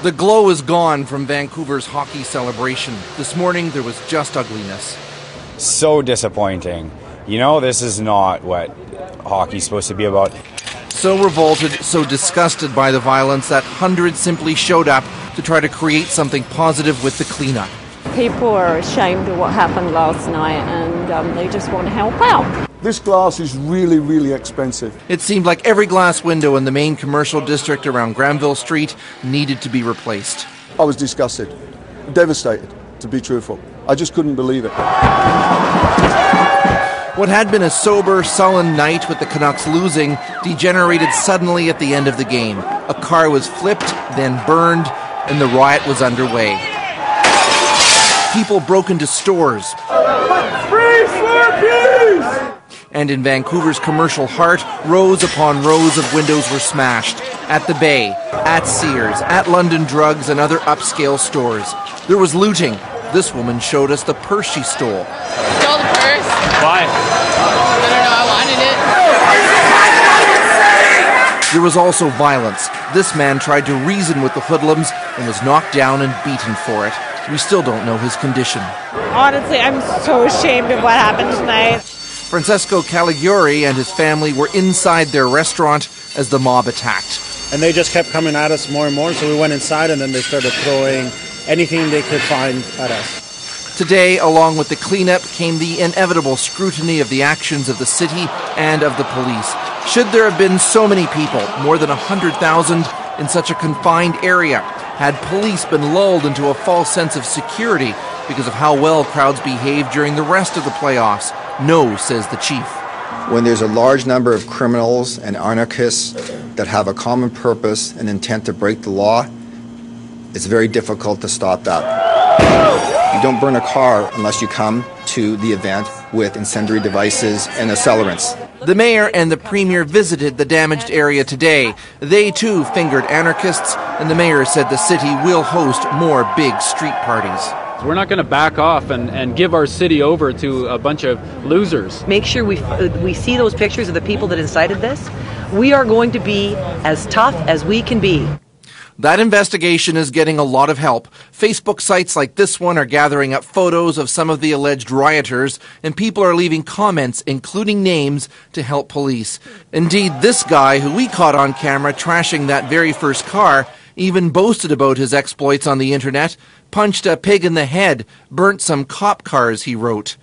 The glow is gone from Vancouver's hockey celebration. This morning, there was just ugliness. So disappointing. You know, this is not what hockey's supposed to be about. So revolted, so disgusted by the violence that hundreds simply showed up to try to create something positive with the cleanup. People are ashamed of what happened last night and they just want to help out. This glass is really, really expensive. It seemed like every glass window in the main commercial district around Granville Street needed to be replaced. I was disgusted, devastated, to be truthful. I just couldn't believe it. What had been a sober, sullen night with the Canucks losing degenerated suddenly at the end of the game. A car was flipped, then burned, and the riot was underway. People broke into stores. And in Vancouver's commercial heart, rows upon rows of windows were smashed. At the Bay, at Sears, at London Drugs and other upscale stores. There was looting. This woman showed us the purse she stole. Stole the purse. Why? I don't know, I wanted it. There was also violence. This man tried to reason with the hoodlums and was knocked down and beaten for it. We still don't know his condition. Honestly, I'm so ashamed of what happened tonight. Francesco Caligari and his family were inside their restaurant as the mob attacked. And they just kept coming at us more and more, so we went inside and then they started throwing anything they could find at us. Today, along with the cleanup, came the inevitable scrutiny of the actions of the city and of the police. Should there have been so many people, more than 100,000, in such a confined area? Had police been lulled into a false sense of security because of how well crowds behaved during the rest of the playoffs? No, says the chief. When there's a large number of criminals and anarchists that have a common purpose and intent to break the law, it's very difficult to stop that. You don't burn a car unless you come to the event with incendiary devices and accelerants. The mayor and the premier visited the damaged area today. They too fingered anarchists, and the mayor said the city will host more big street parties. We're not going to back off and give our city over to a bunch of losers. Make sure we see those pictures of the people that incited this. We are going to be as tough as we can be. That investigation is getting a lot of help. Facebook sites like this one are gathering up photos of some of the alleged rioters, and people are leaving comments, including names, to help police. Indeed, this guy, who we caught on camera trashing that very first car, even boasted about his exploits on the internet, punched a pig in the head, burnt some cop cars, he wrote.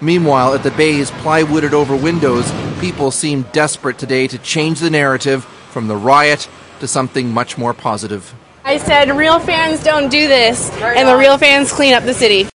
Meanwhile, at the Bay's plywooded over windows, people seemed desperate today to change the narrative from the riot to something much more positive. I said real fans don't do this, and the real fans clean up the city.